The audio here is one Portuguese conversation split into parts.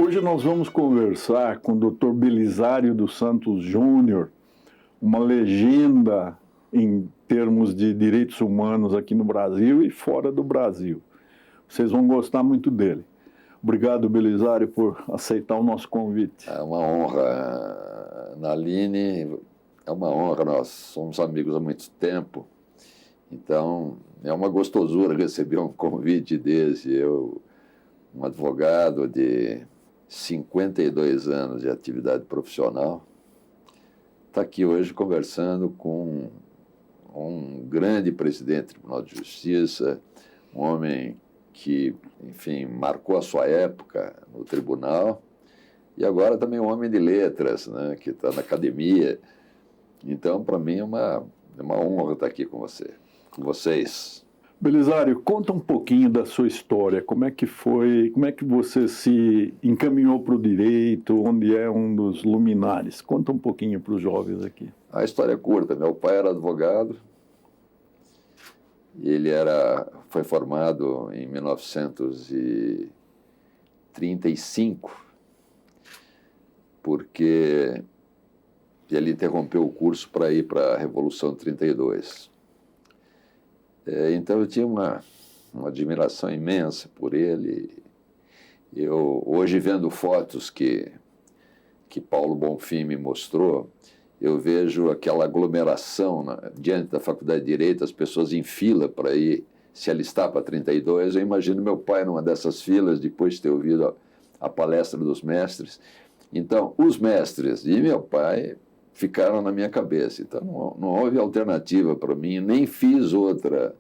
Hoje nós vamos conversar com o Dr. Belisário dos Santos Júnior, uma legenda em termos de direitos humanos aqui no Brasil e fora do Brasil. Vocês vão gostar muito dele. Obrigado, Belisário, por aceitar o nosso convite. É uma honra, Naline, é uma honra, nós somos amigos há muito tempo, então é uma gostosura receber um convite desse. Eu, um advogado de 52 anos de atividade profissional, está aqui hoje conversando com um grande presidente do Tribunal de Justiça, um homem que, enfim, marcou a sua época no tribunal, e agora também um homem de letras, né, que está na academia. Então, para mim, é uma honra estar aqui com vocês. Belisário, conta um pouquinho da sua história. Como é que foi, como é que você se encaminhou para o direito, onde é um dos luminares? Conta um pouquinho para os jovens aqui. A história é curta. Meu pai era advogado. Ele foi formado em 1935, porque ele interrompeu o curso para ir para a Revolução de 32. Então eu tinha uma admiração imensa por ele. Eu, hoje, vendo fotos que Paulo Bonfim me mostrou, eu vejo aquela aglomeração diante da Faculdade de Direito, as pessoas em fila para ir se alistar para 32. Eu imagino meu pai numa dessas filas, depois de ter ouvido a palestra dos mestres. Então, os mestres e meu pai ficaram na minha cabeça. Então, não houve alternativa para mim, nem fiz outro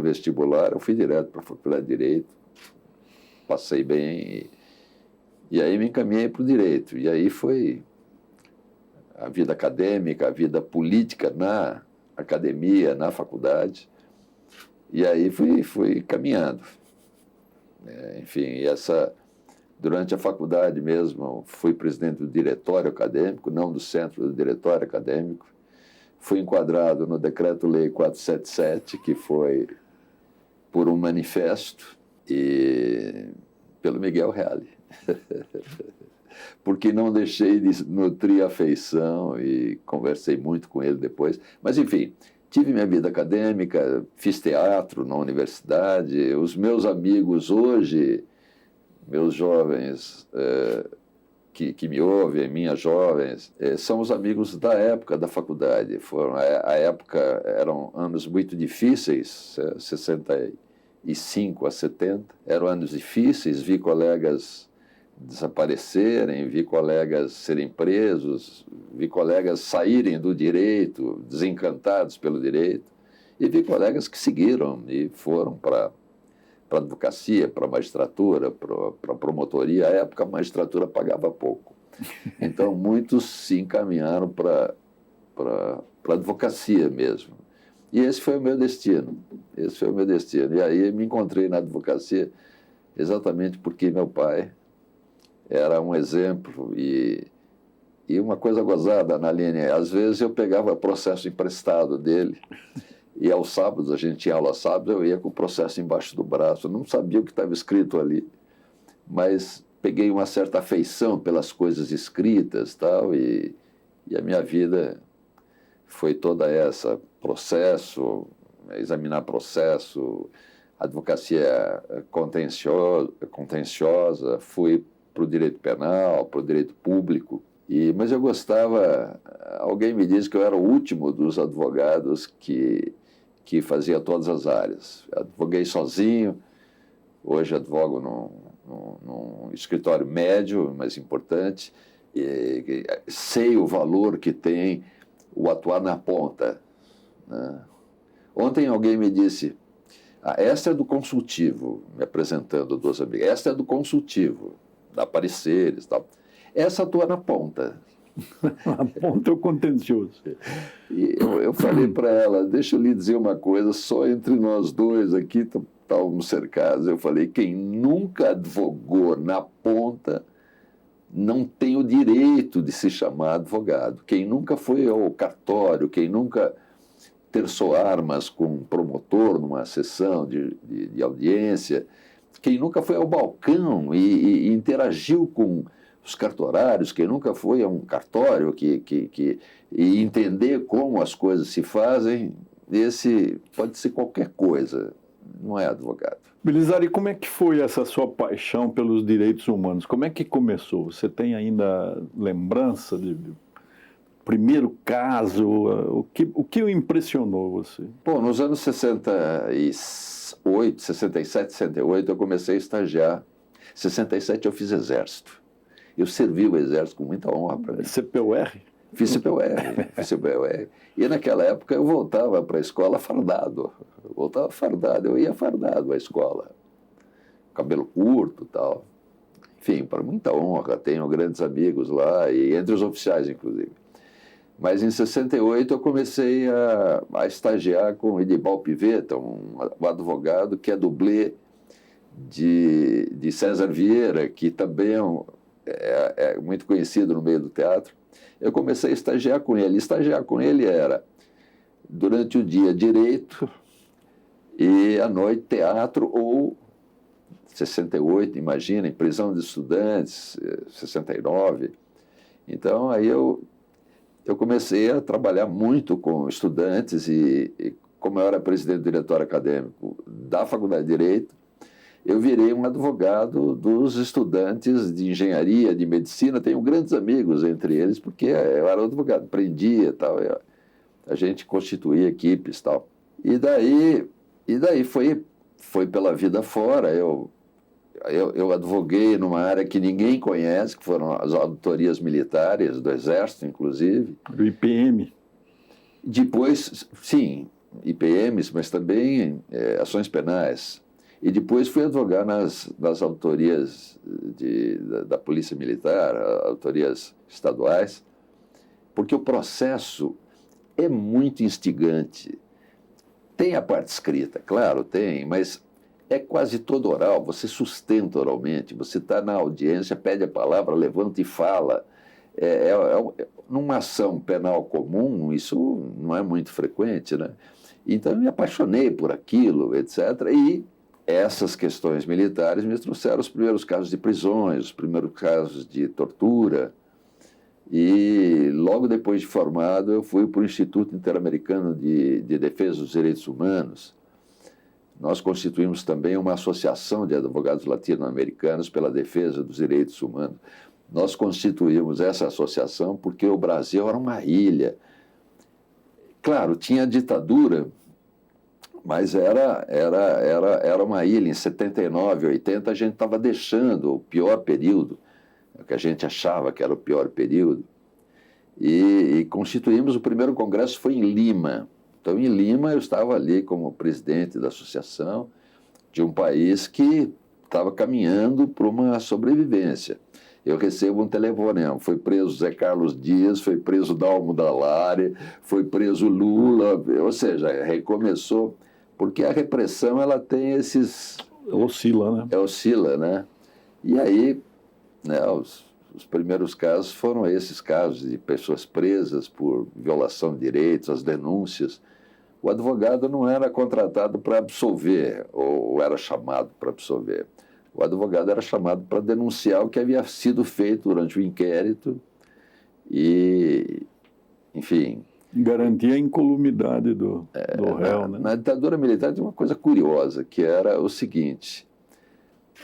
vestibular. Eu fui direto para a Faculdade de Direito, passei bem, e aí me encaminhei para o Direito. E aí foi a vida acadêmica, a vida política na academia, na faculdade, e aí fui caminhando. Enfim, durante a faculdade mesmo, fui presidente do diretório acadêmico, não do centro, do diretório acadêmico. Fui enquadrado no Decreto-Lei 477, que foi por um manifesto, e pelo Miguel Reale. Porque não deixei de nutrir afeição e conversei muito com ele depois. Mas, enfim, tive minha vida acadêmica, fiz teatro na universidade. Os meus amigos hoje, meus jovens que me ouvem, minhas jovens, são os amigos da época da faculdade. A época eram anos muito difíceis, 65 a 70, eram anos difíceis, vi colegas desaparecerem, vi colegas serem presos, vi colegas saírem do direito, desencantados pelo direito, e vi colegas que seguiram e foram para a advocacia, para a magistratura, para a promotoria. À época, a magistratura pagava pouco. Então, muitos se encaminharam para a advocacia mesmo. E esse foi o meu destino. Esse foi o meu destino. E aí me encontrei na advocacia exatamente porque meu pai era um exemplo. E uma coisa gozada, Naline, às vezes eu pegava processo emprestado dele, e aos sábados, a gente tinha aula sábado, eu ia com o processo embaixo do braço. Eu não sabia o que estava escrito ali, mas peguei uma certa afeição pelas coisas escritas, tal, e a minha vida foi toda essa: processo, examinar processo, advocacia contenciosa, fui para o direito penal, para o direito público. Mas eu gostava. Alguém me disse que eu era o último dos advogados que fazia todas as áreas. Advoguei sozinho, hoje advogo num escritório médio, mas importante, e sei o valor que tem o atuar na ponta, né? Ontem alguém me disse: esta é do consultivo, me apresentando duas amigas, esta é do consultivo, dá pareceres e tal. Essa atua na ponta. A ponta é o contencioso. E eu falei para ela: deixa eu lhe dizer uma coisa, só entre nós dois aqui estávamos cercados. Eu falei: quem nunca advogou na ponta não tem o direito de se chamar advogado. Quem nunca foi ao cartório, quem nunca terçou armas com um promotor numa sessão de audiência, quem nunca foi ao balcão e interagiu com os cartorários, quem nunca foi a um cartório e entender como as coisas se fazem, esse pode ser qualquer coisa, não é advogado. Belizari, como é que foi essa sua paixão pelos direitos humanos? Como é que começou? Você tem ainda lembrança do primeiro caso? O que impressionou você? Bom, nos anos 68, 67, 68, eu comecei a estagiar. Em 67 eu fiz exército. Eu servi o exército com muita honra para mim. CPUR? Fiz CPUR. E naquela época eu voltava para a escola fardado. Eu ia fardado à escola. Cabelo curto e tal. Enfim, para muita honra. Tenho grandes amigos lá, e entre os oficiais, inclusive. Mas em 68 eu comecei a estagiar com o Edibal Pivetta, um advogado que é dublê de César Vieira, que também é muito conhecido no meio do teatro. Eu comecei a estagiar com ele. Estagiar com ele era, durante o dia, direito, e à noite, teatro, ou 68, imaginem, prisão de estudantes, 69. Então, aí eu comecei a trabalhar muito com estudantes e como eu era presidente do diretório acadêmico da Faculdade de Direito, eu virei um advogado dos estudantes de engenharia, de medicina. Tenho grandes amigos entre eles, porque eu era advogado, prendia tal, a gente constituía equipes tal. E daí foi pela vida fora. Eu advoguei numa área que ninguém conhece, que foram as auditorias militares, do Exército, inclusive. Do IPM. Depois, sim, IPMs, mas também ações penais. E depois fui advogar nas auditorias da Polícia Militar, auditorias estaduais, porque o processo é muito instigante. Tem a parte escrita, claro, tem, mas é quase todo oral, você sustenta oralmente, você está na audiência, pede a palavra, levanta e fala. Numa ação penal comum, isso não é muito frequente, né? Então eu me apaixonei por aquilo, etc. E essas questões militares me trouxeram os primeiros casos de prisões, os primeiros casos de tortura. E logo depois de formado, eu fui para o Instituto Interamericano de Defesa dos Direitos Humanos. Nós constituímos também uma associação de advogados latino-americanos pela defesa dos direitos humanos. Nós constituímos essa associação porque o Brasil era uma ilha. Claro, tinha ditadura, mas era uma ilha. Em 79, 80, a gente estava deixando o pior período, o que a gente achava que era o pior período, e constituímos o primeiro congresso, foi em Lima. Então, em Lima, eu estava ali como presidente da associação de um país que estava caminhando para uma sobrevivência. Eu recebo um telefonema, foi preso Zé Carlos Dias, foi preso Dalmo Dallari, foi preso Lula, ou seja, recomeçou, porque a repressão ela tem esses... Oscila, né? Oscila, né? E aí, né, os primeiros casos foram esses casos de pessoas presas por violação de direitos, as denúncias. O advogado não era contratado para absolver, ou era chamado para absolver. O advogado era chamado para denunciar o que havia sido feito durante o inquérito e, enfim... Garantir a incolumidade do réu, né? Na ditadura militar tinha uma coisa curiosa, que era o seguinte: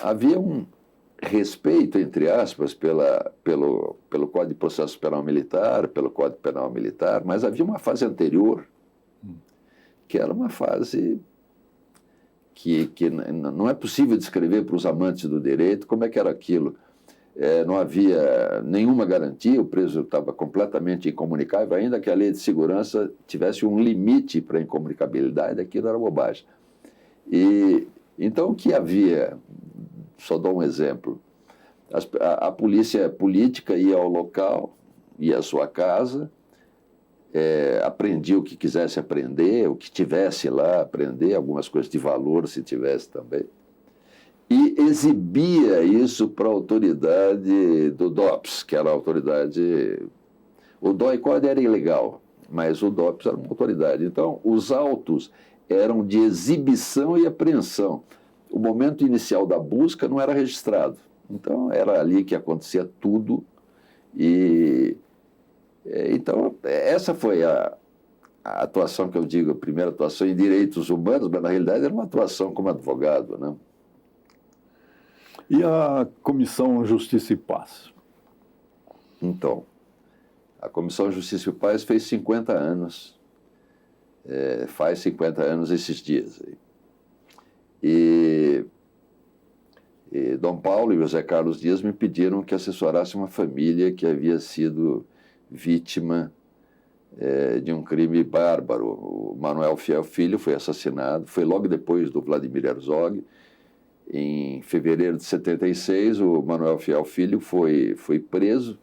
havia um respeito, entre aspas, pelo Código de Processo Penal Militar, pelo Código Penal Militar, mas havia uma fase anterior, que era uma fase que não é possível descrever para os amantes do direito como é que era aquilo. Não havia nenhuma garantia, o preso estava completamente incomunicável, ainda que a lei de segurança tivesse um limite para a incomunicabilidade, aquilo era bobagem. E, então, o que havia, só dou um exemplo, a polícia política ia ao local, ia à sua casa, aprendia o que quisesse aprender, o que tivesse lá, aprender, algumas coisas de valor, se tivesse também, e exibia isso para a autoridade do DOPS, que era a autoridade... O DOI-CODE era ilegal, mas o DOPS era uma autoridade. Então, os autos eram de exibição e apreensão. o momento inicial da busca não era registrado. Então, era ali que acontecia tudo. Então, essa foi a atuação que eu digo, a primeira atuação em direitos humanos, mas na realidade era uma atuação como advogado, né? E a Comissão Justiça e Paz? Então, a Comissão Justiça e Paz fez 50 anos, faz 50 anos esses dias. E Dom Paulo e José Carlos Dias me pediram que assessorasse uma família que havia sido vítima de um crime bárbaro. O Manuel Fiel Filho foi assassinado, foi logo depois do Vladimir Herzog. Em fevereiro de 76, o Manuel Fiel Filho foi preso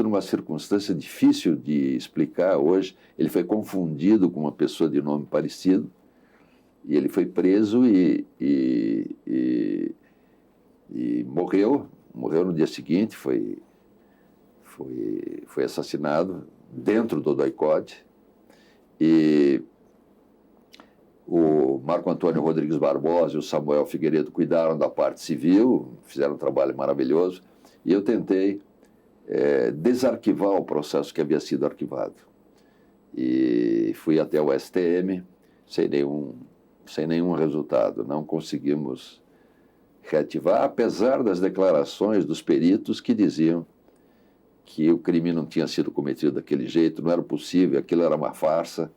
numa circunstância difícil de explicar hoje. Ele foi confundido com uma pessoa de nome parecido, e ele foi preso e morreu no dia seguinte, foi assassinado dentro do DOI-CODE. E o Marco Antônio Rodrigues Barbosa e o Samuel Figueiredo cuidaram da parte civil, fizeram um trabalho maravilhoso, e eu tentei desarquivar o processo que havia sido arquivado. E fui até o STM sem nenhum resultado. Não conseguimos reativar, apesar das declarações dos peritos que diziam que o crime não tinha sido cometido daquele jeito, não era possível, aquilo era uma farsa.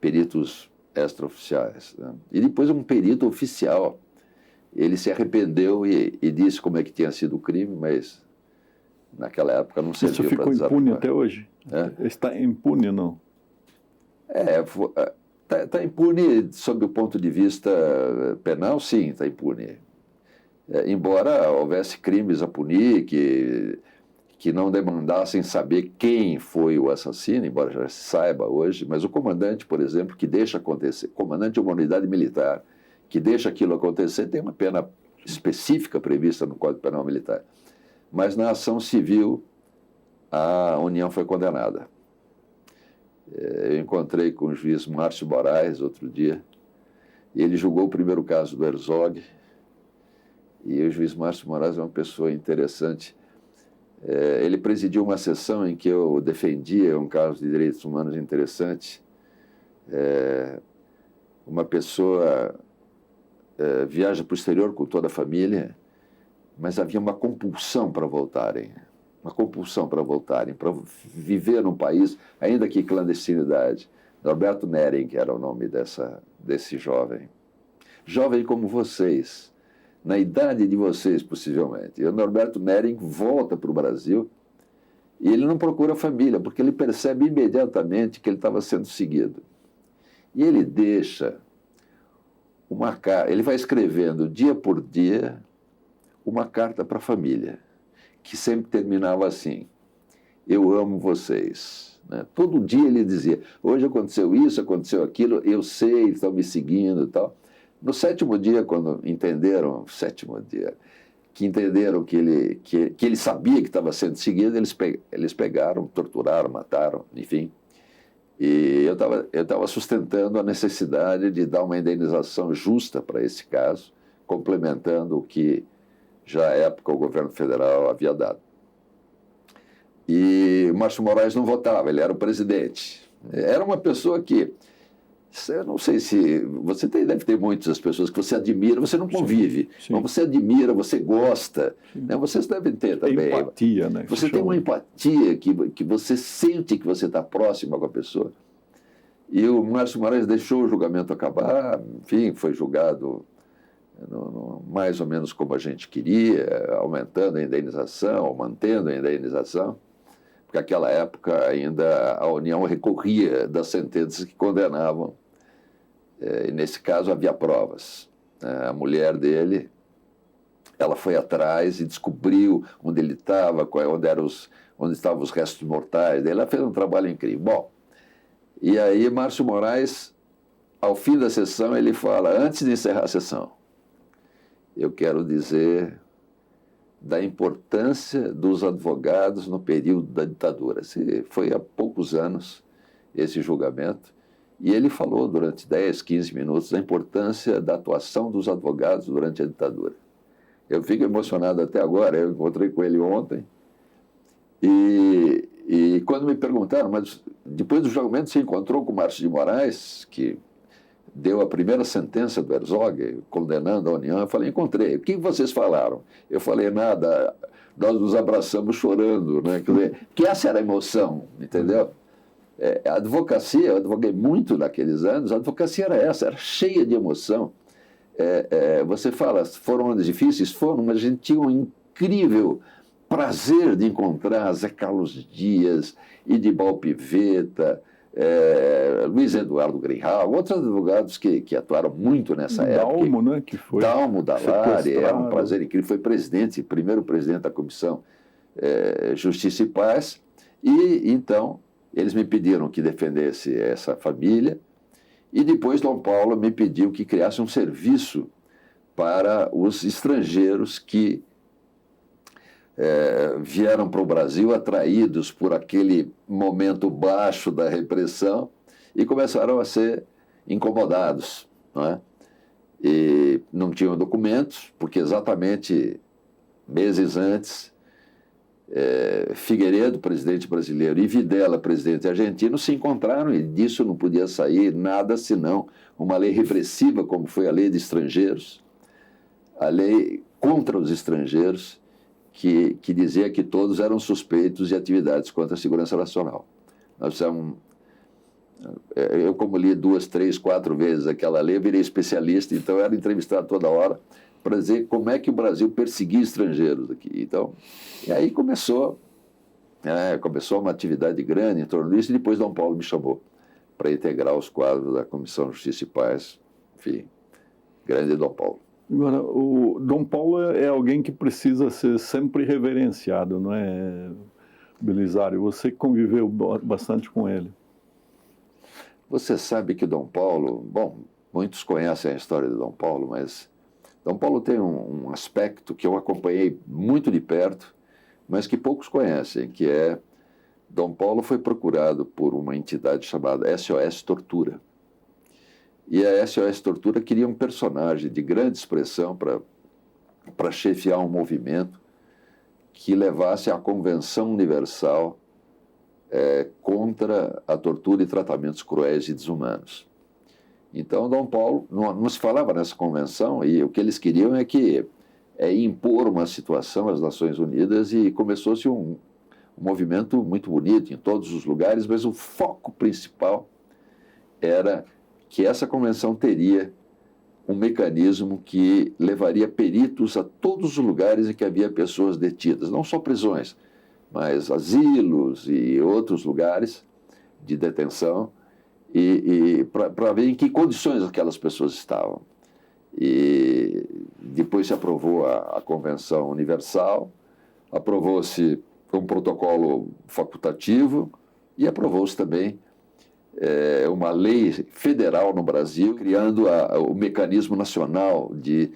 Peritos extraoficiais, né? E depois um perito oficial, ele se arrependeu e disse como é que tinha sido o crime, mas naquela época não serviu para desarquivar. Isso ficou impune até hoje? Está impune ou não? Está impune sob o ponto de vista penal, sim, está impune. Embora houvesse crimes a punir que não demandassem saber quem foi o assassino, embora já se saiba hoje, mas o comandante, por exemplo, que deixa acontecer, comandante de uma unidade militar, que deixa aquilo acontecer, tem uma pena específica prevista no Código Penal Militar. Mas na ação civil, a União foi condenada. Eu encontrei com o juiz Márcio Moraes outro dia, e ele julgou o primeiro caso do Herzog, e o juiz Márcio Moraes é uma pessoa interessante. Ele presidiu uma sessão em que eu defendia um caso de direitos humanos interessante. Uma pessoa viaja para o exterior com toda a família, mas havia uma compulsão para voltarem, para viver num país, ainda que clandestinidade. Norberto Nering era o nome desse jovem. Jovem como vocês, na idade de vocês, possivelmente. E o Norberto Nering volta para o Brasil e ele não procura família, porque ele percebe imediatamente que ele estava sendo seguido. E ele deixa uma carta, ele vai escrevendo dia por dia uma carta para a família, que sempre terminava assim: eu amo vocês. Né? Todo dia ele dizia: hoje aconteceu isso, aconteceu aquilo, eu sei, estão me seguindo e tal. No sétimo dia, quando entenderam, que ele sabia que estava sendo seguido, eles pegaram, torturaram, mataram, enfim. E eu estava sustentando a necessidade de dar uma indenização justa para esse caso, complementando o que já à época o governo federal havia dado. E Márcio Moraes não votava, ele era o presidente. Era uma pessoa que, eu não sei se... deve ter muitas pessoas que você admira, você não convive, sim. Mas você admira, você gosta. Né? Vocês devem ter também. Empatia, né? Você tem uma empatia que você sente que você está próximo com a pessoa. E o Márcio Moraes deixou o julgamento acabar, enfim, foi julgado mais ou menos como a gente queria, aumentando a indenização, ou mantendo a indenização, porque naquela época ainda a União recorria das sentenças que condenavam. E nesse caso havia provas. A mulher dele, ela foi atrás e descobriu onde ele estava, onde estavam os restos mortais dele. Ela fez um trabalho incrível. Bom, e aí Márcio Moraes, ao fim da sessão, ele fala: antes de encerrar a sessão, eu quero dizer da importância dos advogados no período da ditadura. Foi há poucos anos esse julgamento, E ele falou durante 10, 15 minutos da importância da atuação dos advogados durante a ditadura. Eu fico emocionado até agora, eu encontrei com ele ontem, e quando me perguntaram, mas depois do julgamento você encontrou com o Márcio de Moraes, que deu a primeira sentença do Herzog, condenando a União, eu falei, encontrei. O que vocês falaram? Eu falei, nada, nós nos abraçamos chorando, né? Quer dizer, que essa era a emoção, entendeu? A advocacia, eu advoguei muito naqueles anos, a advocacia era essa, era cheia de emoção. Você fala, foram anos difíceis? Foram, mas a gente tinha um incrível prazer de encontrar Zé Carlos Dias, Idibal Pivetta, Luiz Eduardo Grihal, outros advogados que atuaram muito nessa época. Dalmo, né? Que foi Dalmo Dallari, era um prazer incrível, foi presidente, primeiro presidente da Comissão Justiça e Paz, e então eles me pediram que defendesse essa família, e depois Dom Paulo me pediu que criasse um serviço para os estrangeiros que vieram para o Brasil atraídos por aquele momento baixo da repressão e começaram a ser incomodados, não é? E não tinham documentos, porque exatamente meses antes, Figueiredo, presidente brasileiro, e Videla, presidente argentino, se encontraram e disso não podia sair nada senão uma lei repressiva, como foi a lei de estrangeiros, a lei contra os estrangeiros, que dizia que todos eram suspeitos de atividades contra a segurança nacional. Eu, como li 2, 3, 4 vezes aquela lei, eu virei especialista, então eu era entrevistado toda hora para dizer como é que o Brasil perseguia estrangeiros aqui. Então, e aí começou uma atividade grande em torno disso, e depois Dom Paulo me chamou para integrar os quadros da Comissão Justiça e Paz. Enfim, grande Dom Paulo. Agora, o Dom Paulo é alguém que precisa ser sempre reverenciado, não é, Belisário? Você conviveu bastante com ele. Você sabe que Dom Paulo, bom, muitos conhecem a história de Dom Paulo, mas Dom Paulo tem um aspecto que eu acompanhei muito de perto, mas que poucos conhecem, que é Dom Paulo foi procurado por uma entidade chamada SOS Tortura. E a SOS Tortura queria um personagem de grande expressão para chefiar um movimento que levasse à Convenção Universal contra a tortura e tratamentos cruéis e desumanos. Então, Dom Paulo, não se falava nessa convenção, e o que eles queriam é impor uma situação às Nações Unidas, e começou-se um movimento muito bonito em todos os lugares, mas o foco principal era que essa convenção teria um mecanismo que levaria peritos a todos os lugares em que havia pessoas detidas, não só prisões, mas asilos e outros lugares de detenção, e para ver em que condições aquelas pessoas estavam. E depois se aprovou a Convenção Universal, aprovou-se um protocolo facultativo e aprovou-se também uma lei federal no Brasil, criando o mecanismo nacional de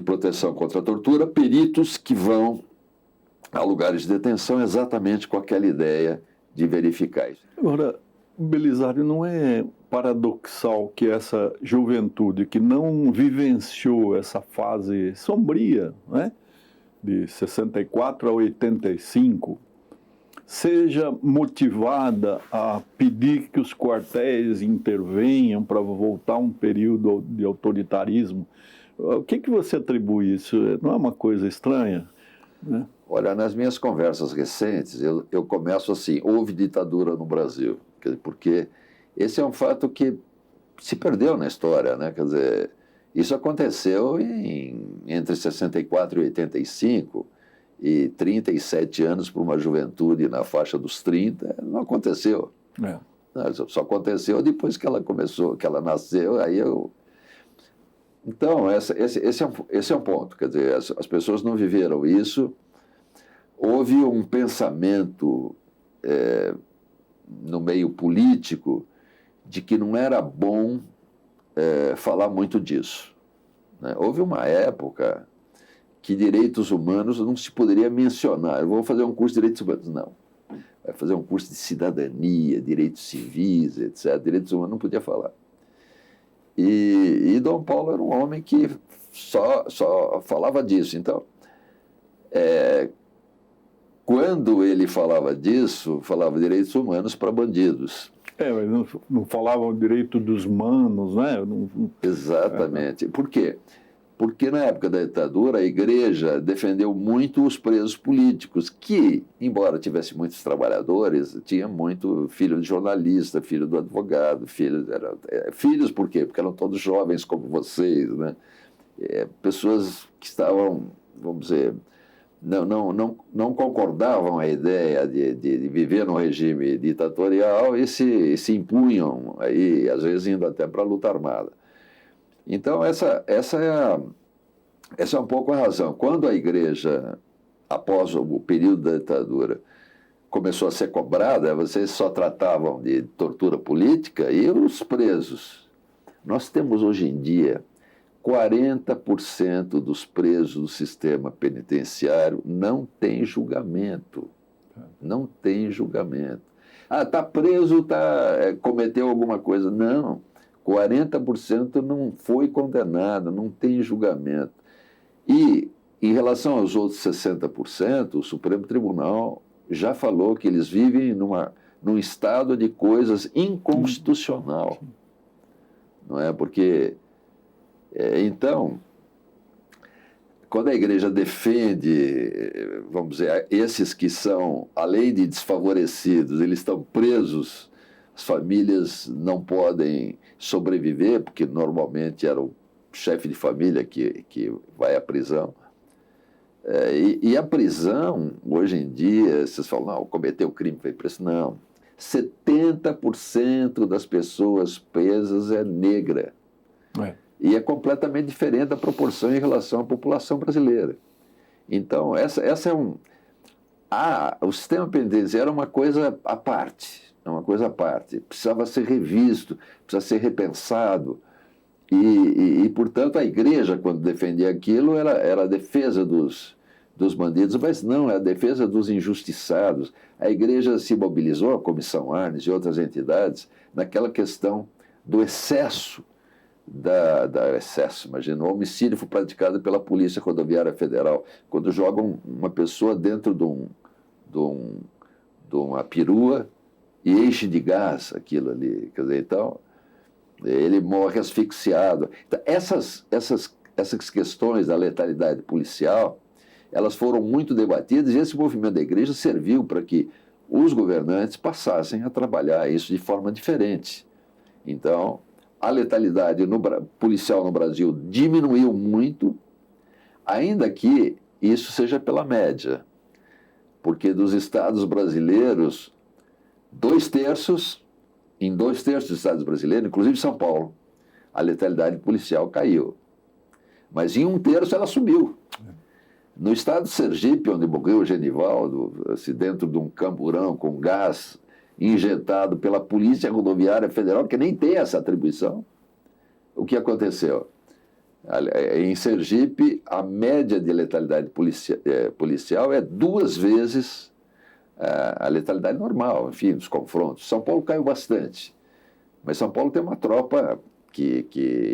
proteção contra a tortura, peritos que vão a lugares de detenção exatamente com aquela ideia de verificar isso. Agora, Belisário, não é paradoxal que essa juventude que não vivenciou essa fase sombria, né, de 64 a 85, seja motivada a pedir que os quartéis intervenham para voltar a um período de autoritarismo? O que você atribui isso? Não é uma coisa estranha, né? Olha, nas minhas conversas recentes, eu começo assim, houve ditadura no Brasil, porque esse é um fato que se perdeu na história, né? Quer dizer, isso aconteceu entre 64 e 85, e 37 anos para uma juventude na faixa dos 30, não aconteceu. Só aconteceu depois que ela começou, que ela nasceu, aí eu... Então, esse é um ponto, quer dizer, as pessoas não viveram isso. Houve um pensamento no meio político de que não era bom falar muito disso, né? Houve uma época que direitos humanos não se poderia mencionar. Eu vou fazer um curso de direitos humanos. Não. vai fazer um curso de cidadania, direitos civis, etc. Direitos humanos não podia falar. E Dom Paulo era um homem que só falava disso. Então, quando ele falava disso, falava direitos humanos para bandidos. Mas não falavam direito dos manos, né? Exatamente. Por quê? Porque na época da ditadura a igreja defendeu muito os presos políticos, que, embora tivesse muitos trabalhadores, tinha muito filho de jornalista, filho do advogado, filhos por quê? Porque eram todos jovens como vocês, né? Pessoas que estavam, vamos dizer, não concordavam a ideia de viver num regime ditatorial e se impunham, aí, às vezes indo até para a luta armada. Então, essa é um pouco a razão. Quando a igreja, após o período da ditadura, começou a ser cobrada, vocês só tratavam de tortura política e os presos. Nós temos hoje em dia 40% dos presos do sistema penitenciário não tem julgamento. Não tem julgamento. Está preso, cometeu alguma coisa. Não. 40% não foi condenado, não tem julgamento. E, em relação aos outros 60%, o Supremo Tribunal já falou que eles vivem num estado de coisas inconstitucional. Não é? Porque, então, quando a igreja defende, vamos dizer, esses que são, além de desfavorecidos, eles estão presos, as famílias não podem sobreviver, porque normalmente era o chefe de família que vai à prisão. E a prisão, hoje em dia, vocês falam, não, cometeu crime, foi preso. Não. 70% das pessoas presas é negra. E é completamente diferente da proporção em relação à população brasileira. Então, essa é o sistema penitenciário é uma coisa à parte. É uma coisa à parte. Precisava ser revisto, precisa ser repensado. Portanto, a igreja, quando defendia aquilo, era a defesa dos bandidos, mas não, é a defesa dos injustiçados. A igreja se mobilizou, a Comissão Arnes e outras entidades, naquela questão do excesso, imagina, o homicídio foi praticado pela Polícia Rodoviária Federal, quando jogam uma pessoa dentro de uma perua e enche de gás aquilo ali. Quer dizer, então, ele morre asfixiado. Então, essas questões da letalidade policial, elas foram muito debatidas e esse movimento da igreja serviu para que os governantes passassem a trabalhar isso de forma diferente. Então, a letalidade policial no Brasil diminuiu muito, ainda que isso seja pela média, porque dos estados brasileiros, em 2/3 dos estados brasileiros, inclusive São Paulo, a letalidade policial caiu. Mas em 1/3 ela subiu. No estado de Sergipe, onde morreu o Genivaldo, dentro de um camburão com gás injetado pela Polícia Rodoviária Federal, que nem tem essa atribuição, o que aconteceu? Em Sergipe, a média de letalidade policial é 2 vezes a letalidade normal, enfim, dos confrontos. São Paulo caiu bastante, mas São Paulo tem uma tropa que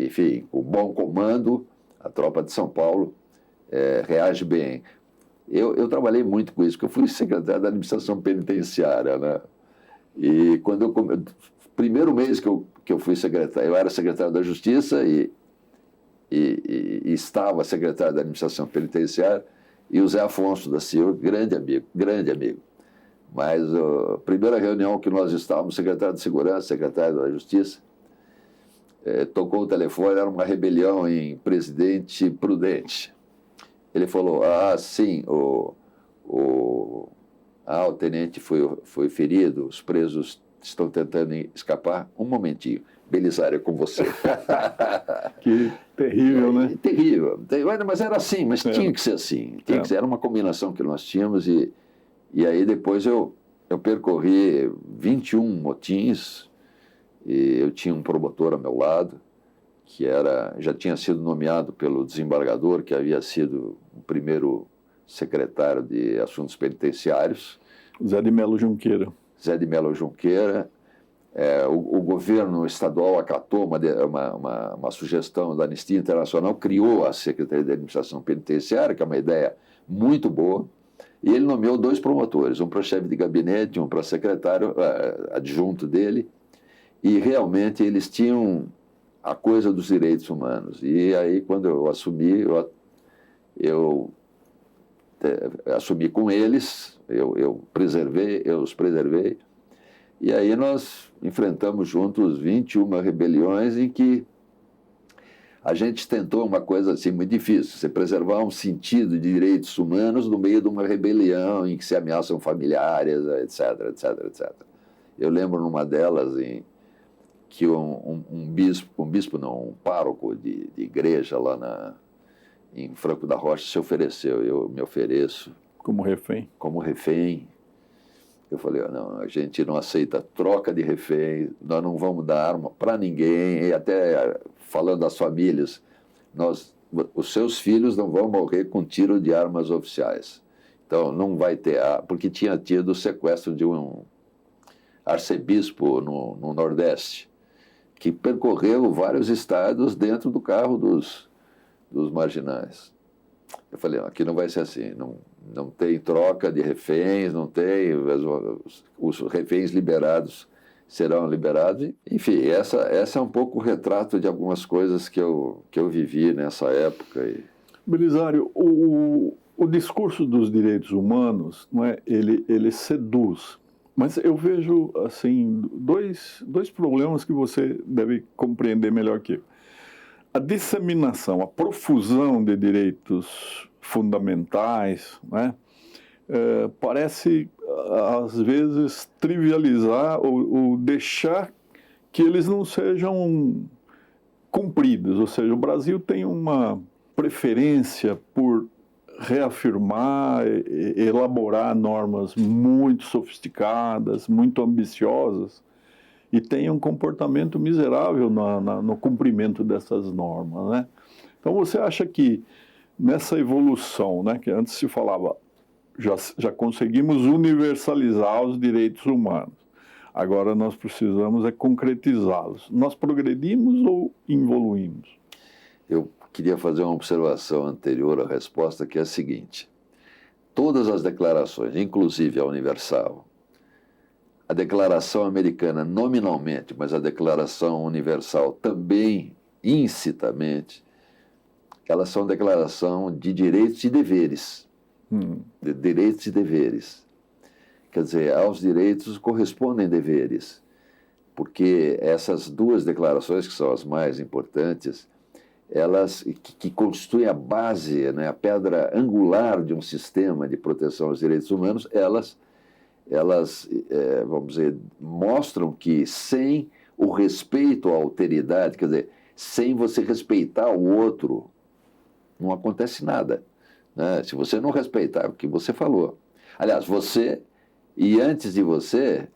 enfim, com bom comando, a tropa de São Paulo reage bem. Eu trabalhei muito com isso, porque eu fui secretário da administração penitenciária, né? E quando primeiro mês que eu fui secretário, eu era secretário da Justiça e estava secretário da administração penitenciária, e o Zé Afonso da Silva, grande amigo. Mas a primeira reunião que nós estávamos, secretário de Segurança, secretário da Justiça, tocou o telefone, era uma rebelião em Presidente Prudente. Ele falou, sim, o tenente foi ferido, os presos estão tentando escapar. Um momentinho, Belisário, é com você. Que terrível, né? Terrível. Mas era assim, mas tinha que ser assim. Tinha que ser, era uma combinação que nós tínhamos e aí depois eu percorri 21 motins e eu tinha um promotor ao meu lado que já tinha sido nomeado pelo desembargador, que havia sido o primeiro secretário de Assuntos Penitenciários, Zé de Melo Junqueira. Zé de Melo Junqueira. O governo estadual acatou uma sugestão da Anistia Internacional, criou a Secretaria de Administração Penitenciária, que é uma ideia muito boa, e ele nomeou 2 promotores, um para chefe de gabinete, um para secretário adjunto dele, e realmente eles tinham a coisa dos direitos humanos. E aí, quando eu assumi, eu assumi com eles, eu os preservei, e aí nós enfrentamos juntos 21 rebeliões em que a gente tentou uma coisa assim muito difícil, você preservar um sentido de direitos humanos no meio de uma rebelião em que se ameaçam familiares, etc, etc, etc. Eu lembro numa delas em que um pároco de igreja lá em Franco da Rocha se ofereceu, eu me ofereço. Como refém? Como refém. Eu falei, não, a gente não aceita troca de refém, nós não vamos dar arma para ninguém, e até falando das famílias, os seus filhos não vão morrer com tiro de armas oficiais. Então, não vai ter, porque tinha tido o sequestro de um arcebispo no Nordeste, que percorreu vários estados dentro do carro dos marginais. Eu falei, aqui não vai ser assim, não tem troca de reféns, não tem, os reféns liberados serão liberados. Enfim, essa é um pouco o retrato de algumas coisas que eu vivi nessa época. Belisário, o discurso dos direitos humanos, não é, ele seduz, mas eu vejo assim dois problemas que você deve compreender melhor que eu. A disseminação, a profusão de direitos fundamentais, né, parece, às vezes, trivializar ou deixar que eles não sejam cumpridos. Ou seja, o Brasil tem uma preferência por reafirmar, elaborar normas muito sofisticadas, muito ambiciosas, e tem um comportamento miserável no cumprimento dessas normas, né? Então, você acha que nessa evolução, né, que antes se falava, já conseguimos universalizar os direitos humanos, agora nós precisamos concretizá-los. Nós progredimos ou evoluímos? Eu queria fazer uma observação anterior à resposta, que é a seguinte: todas as declarações, inclusive a Universal, a Declaração Americana nominalmente, mas a Declaração Universal também incitamente, elas são declaração de direitos e deveres. De direitos e deveres. Quer dizer, aos direitos correspondem deveres, porque essas 2 declarações, que são as mais importantes, elas que constituem a base, né, a pedra angular de um sistema de proteção aos direitos humanos, elas vamos dizer, mostram que sem o respeito à alteridade, quer dizer, sem você respeitar o outro, não acontece nada, né? Se você não respeitar o que você falou. Aliás, você, e antes de você,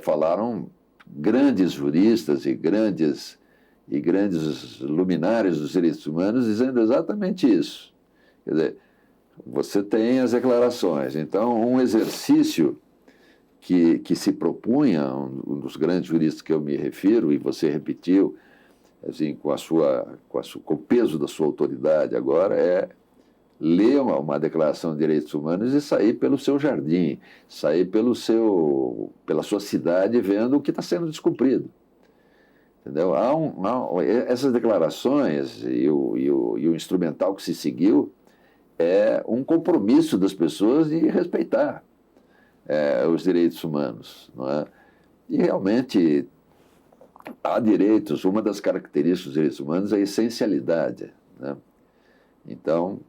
falaram grandes juristas e grandes luminares dos direitos humanos dizendo exatamente isso. Quer dizer, você tem as declarações. Então, um exercício que se propunha, um dos grandes juristas que eu me refiro, e você repetiu, assim, com o peso da sua autoridade agora, é ler uma declaração de direitos humanos e sair pelo seu jardim, sair pela sua cidade vendo o que está sendo descumprido. Entendeu? Essas declarações e o instrumental que se seguiu é um compromisso das pessoas de respeitar os direitos humanos, não é? E realmente há direitos, uma das características dos direitos humanos é a essencialidade, né? Então,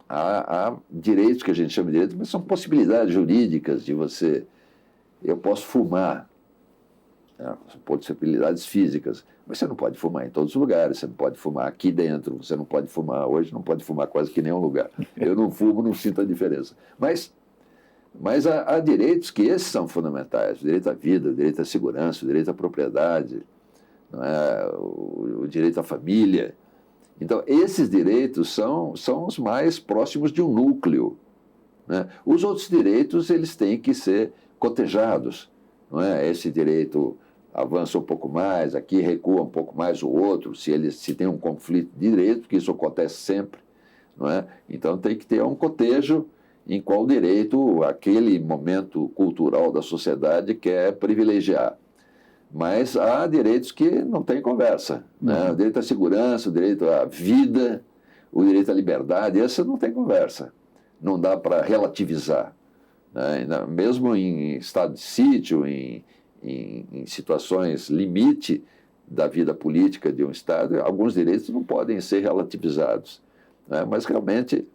há direitos que a gente chama de direitos, mas são possibilidades jurídicas de você... Eu posso fumar, né? São possibilidades físicas, mas você não pode fumar em todos os lugares, você não pode fumar aqui dentro, você não pode fumar hoje, não pode fumar quase que em nenhum lugar. Eu não fumo, não sinto a diferença. Mas há direitos que esses são fundamentais, o direito à vida, o direito à segurança, o direito à propriedade, não é? O direito à família. Então, esses direitos são os mais próximos de um núcleo, né? Os outros direitos, eles têm que ser cotejados, não é? Esse direito avança um pouco mais, aqui recua um pouco mais o outro, se tem um conflito de direito, porque isso acontece sempre, não é? Então tem que ter um cotejo em qual direito aquele momento cultural da sociedade quer privilegiar. Mas há direitos que não tem conversa, né? O direito à segurança, o direito à vida, o direito à liberdade, esse não tem conversa. Não dá para relativizar, né? Mesmo em estado de sítio, em situações limite da vida política de um Estado, alguns direitos não podem ser relativizados, né? Mas realmente,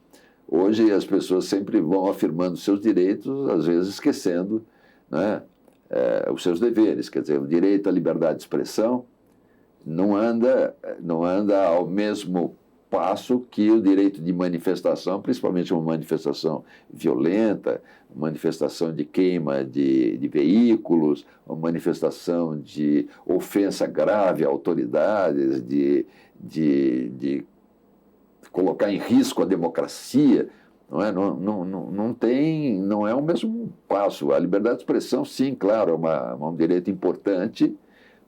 hoje as pessoas sempre vão afirmando seus direitos, às vezes esquecendo, né, os seus deveres. Quer dizer, o direito à liberdade de expressão não anda ao mesmo passo que o direito de manifestação, principalmente uma manifestação violenta, uma manifestação de queima de veículos, uma manifestação de ofensa grave a autoridades, de colocar em risco a democracia. Não é? Não é o mesmo passo. A liberdade de expressão, sim, claro, é um direito importante,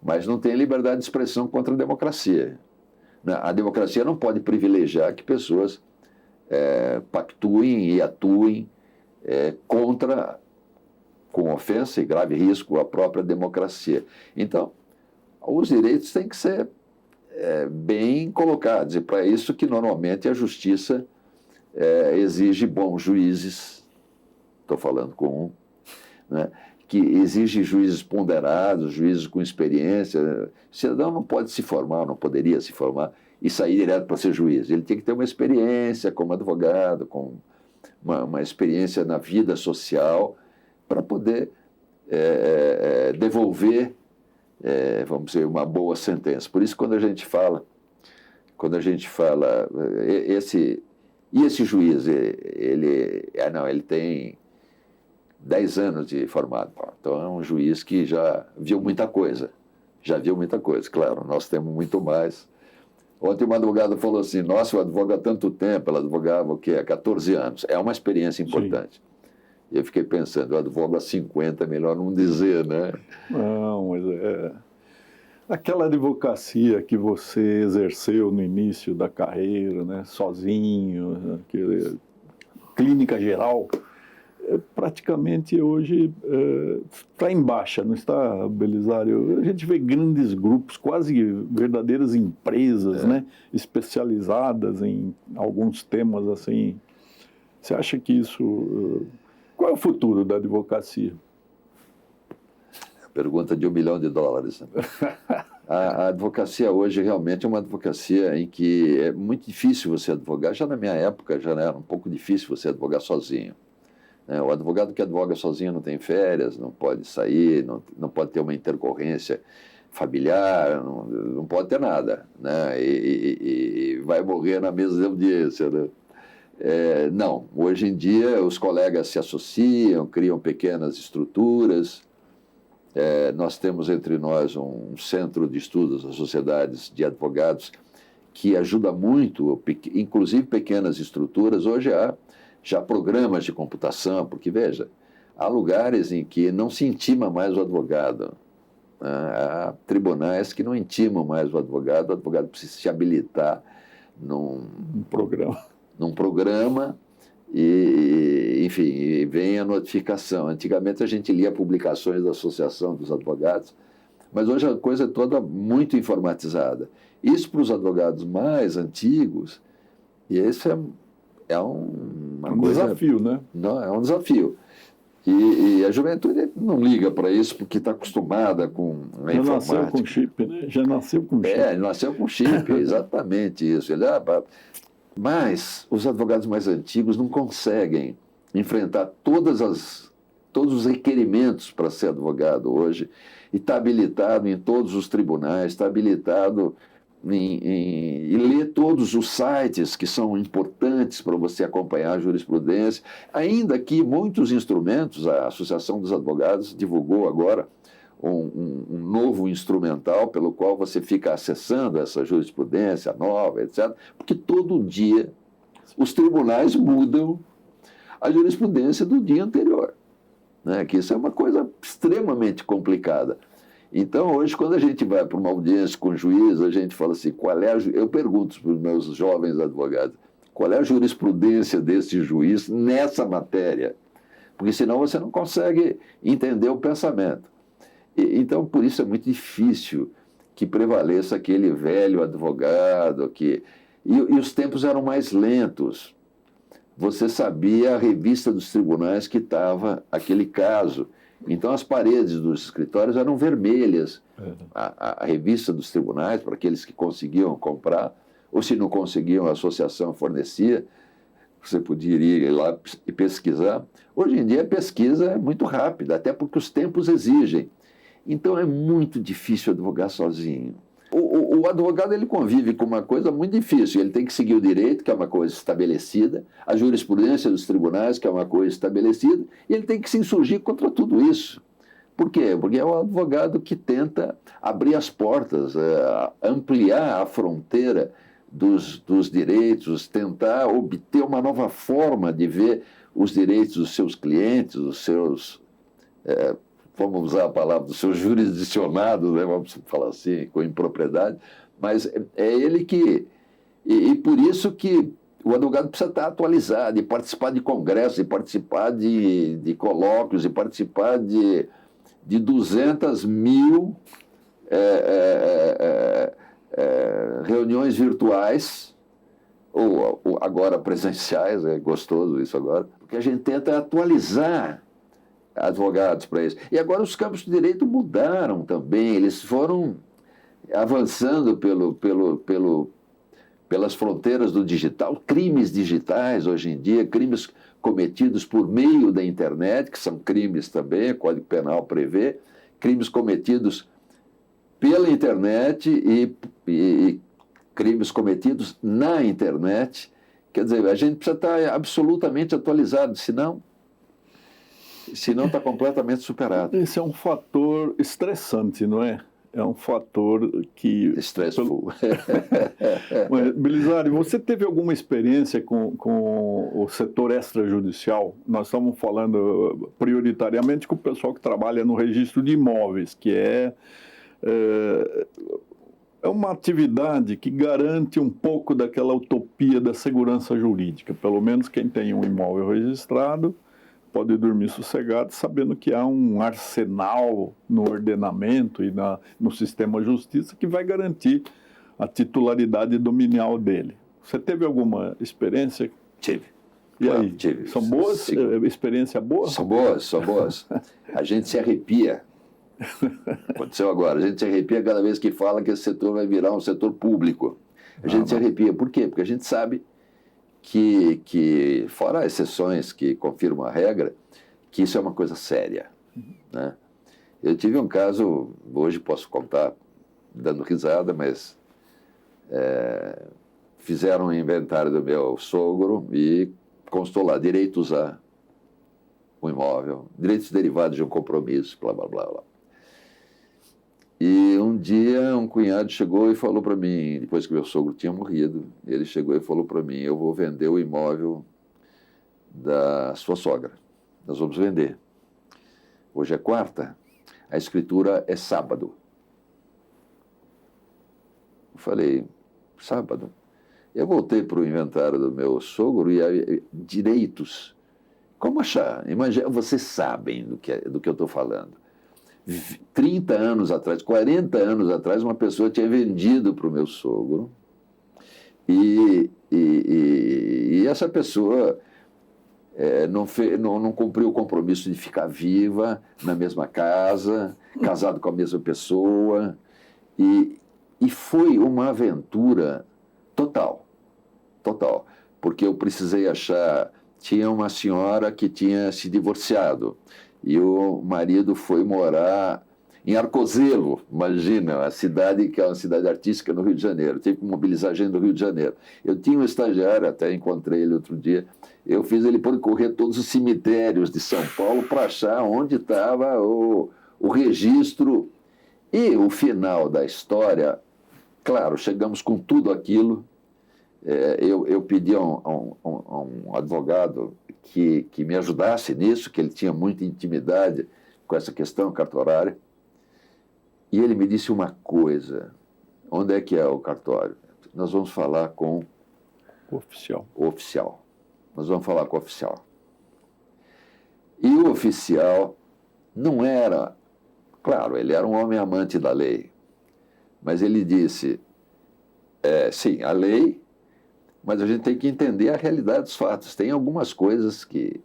mas não tem liberdade de expressão contra a democracia. A democracia não pode privilegiar que pessoas pactuem e atuem com ofensa e grave risco, a própria democracia. Então, os direitos têm que ser bem colocados, e para isso que normalmente a justiça exige bons juízes, estou falando com um, né, que exige juízes ponderados, juízes com experiência. O cidadão não pode se formar, não poderia se formar e sair direto para ser juiz. Ele tem que ter uma experiência como advogado, com uma experiência na vida social, para poder devolver, vamos dizer, uma boa sentença. Por isso, quando a gente fala esse juiz, ele tem 10 anos de formado. Então é um juiz que já viu muita coisa. Claro, nós temos muito mais. Ontem uma advogada falou assim: nossa, eu advogo há tanto tempo. Ela advogava o quê? Há 14 anos. É uma experiência importante. Sim. E eu fiquei pensando, eu advogo há 50, melhor não dizer, né? Não, mas aquela advocacia que você exerceu no início da carreira, né, sozinho, clínica geral, praticamente hoje está em baixa, não está, Belisário? A gente vê grandes grupos, quase verdadeiras empresas, né, especializadas em alguns temas assim. Você acha que isso... Qual é o futuro da advocacia? Pergunta de $1 bilhão. A advocacia hoje realmente é uma advocacia em que é muito difícil você advogar. Já na minha época já era um pouco difícil você advogar sozinho. O advogado que advoga sozinho não tem férias, não pode sair, não pode ter uma intercorrência familiar, não pode ter nada, né? E vai morrer na mesa de audiência, né? Não, hoje em dia os colegas se associam, criam pequenas estruturas. Nós temos entre nós um centro de estudos das sociedades de advogados que ajuda muito, inclusive pequenas estruturas. Hoje há já programas de computação, porque, veja, há lugares em que não se intima mais o advogado. Há tribunais que não intimam mais o advogado precisa se habilitar num programa e, enfim, e vem a notificação. Antigamente a gente lia publicações da Associação dos Advogados, mas hoje a coisa é toda muito informatizada. Isso para os advogados mais antigos, e esse é um desafio, né? Não, é um desafio. E a juventude não liga para isso porque está acostumada com a informática. Já nasceu com chip, né? Já nasceu com chip. Nasceu com chip, exatamente isso. Mas os advogados mais antigos não conseguem enfrentar todos os requerimentos para ser advogado hoje, e está habilitado em todos os tribunais, está habilitado e ler todos os sites que são importantes para você acompanhar a jurisprudência, ainda que muitos instrumentos, a Associação dos Advogados divulgou agora um novo instrumental pelo qual você fica acessando essa jurisprudência nova, etc., porque todo dia os tribunais mudam a jurisprudência do dia anterior, né? Que isso é uma coisa extremamente complicada. Então, hoje, quando a gente vai para uma audiência com o juiz, a gente fala assim, eu pergunto para os meus jovens advogados, qual é a jurisprudência desse juiz nessa matéria? Porque senão você não consegue entender o pensamento. Então, por isso é muito difícil que prevaleça aquele velho advogado. E os tempos eram mais lentos. Você sabia a revista dos tribunais que estava aquele caso. Então, as paredes dos escritórios eram vermelhas. A revista dos tribunais, para aqueles que conseguiam comprar, ou se não conseguiam, a associação fornecia, você podia ir lá e pesquisar. Hoje em dia, a pesquisa é muito rápida, até porque os tempos exigem. Então, é muito difícil advogar sozinho. O advogado ele convive com uma coisa muito difícil. Ele tem que seguir o direito, que é uma coisa estabelecida, a jurisprudência dos tribunais, que é uma coisa estabelecida, e ele tem que se insurgir contra tudo isso. Por quê? Porque é o advogado que tenta abrir as portas, ampliar a fronteira dos direitos, tentar obter uma nova forma de ver os direitos dos seus clientes, dos seus... vamos usar a palavra, dos seus jurisdicionados, né, vamos falar assim, com impropriedade, mas é ele que... E por isso que o advogado precisa estar atualizado, de participar de congressos, de participar de colóquios, de participar de 200 mil reuniões virtuais, ou agora presenciais, é gostoso isso agora, porque a gente tenta atualizar advogados para isso. E agora os campos de direito mudaram também, eles foram avançando pelas fronteiras do digital, crimes digitais hoje em dia, crimes cometidos por meio da internet, que são crimes também, o Código Penal prevê, crimes cometidos pela internet e crimes cometidos na internet. Quer dizer, a gente precisa estar absolutamente atualizado, senão está completamente superado. Esse é um fator estressante, não é? É um fator que... Stressful. Belisário, você teve alguma experiência com o setor extrajudicial? Nós estamos falando prioritariamente com o pessoal que trabalha no registro de imóveis, que é uma atividade que garante um pouco daquela utopia da segurança jurídica. Pelo menos quem tem um imóvel registrado pode dormir sossegado, sabendo que há um arsenal no ordenamento e no sistema justiça que vai garantir a titularidade dominial dele. Você teve alguma experiência? Tive. E claro, aí? tive. São boas? Experiência boa? São boas. A gente se arrepia. Aconteceu agora. A gente se arrepia cada vez que fala que esse setor vai virar um setor público. A gente se arrepia. Por quê? Porque a gente sabe que, fora exceções que confirmam a regra, que isso é uma coisa séria, né? Eu tive um caso, hoje posso contar dando risada, mas fizeram um inventário do meu sogro e constou lá, direitos a um imóvel, direitos derivados de um compromisso, blá, blá, blá, blá. E um dia um cunhado chegou e falou para mim, depois que meu sogro tinha morrido, ele chegou e falou para mim, eu vou vender o imóvel da sua sogra. Nós vamos vender. Hoje é quarta, a escritura é sábado. Eu falei, sábado? Eu voltei para o inventário do meu sogro e direitos. Como achar? Imagina, vocês sabem do que eu estou falando. 30 anos atrás, 40 anos atrás, uma pessoa tinha vendido para o meu sogro e essa pessoa não cumpriu o compromisso de ficar viva na mesma casa, casado com a mesma pessoa, e foi uma aventura total, porque eu precisei achar, tinha uma senhora que tinha se divorciado, e o marido foi morar em Arcozelo, imagina, a cidade que é uma cidade artística no Rio de Janeiro. Tive que mobilizar gente do Rio de Janeiro. Eu tinha um estagiário, até encontrei ele outro dia, eu fiz ele percorrer todos os cemitérios de São Paulo para achar onde estava o registro. E o final da história, claro, chegamos com tudo aquilo. Eu pedi a um advogado que me ajudasse nisso, que ele tinha muita intimidade com essa questão cartorária. E ele me disse uma coisa: onde é que é o cartório? Nós vamos falar com O oficial. Nós vamos falar com o oficial. E o oficial não era... Claro, ele era um homem amante da lei, mas ele disse, sim, a lei, mas a gente tem que entender a realidade dos fatos. Tem algumas coisas que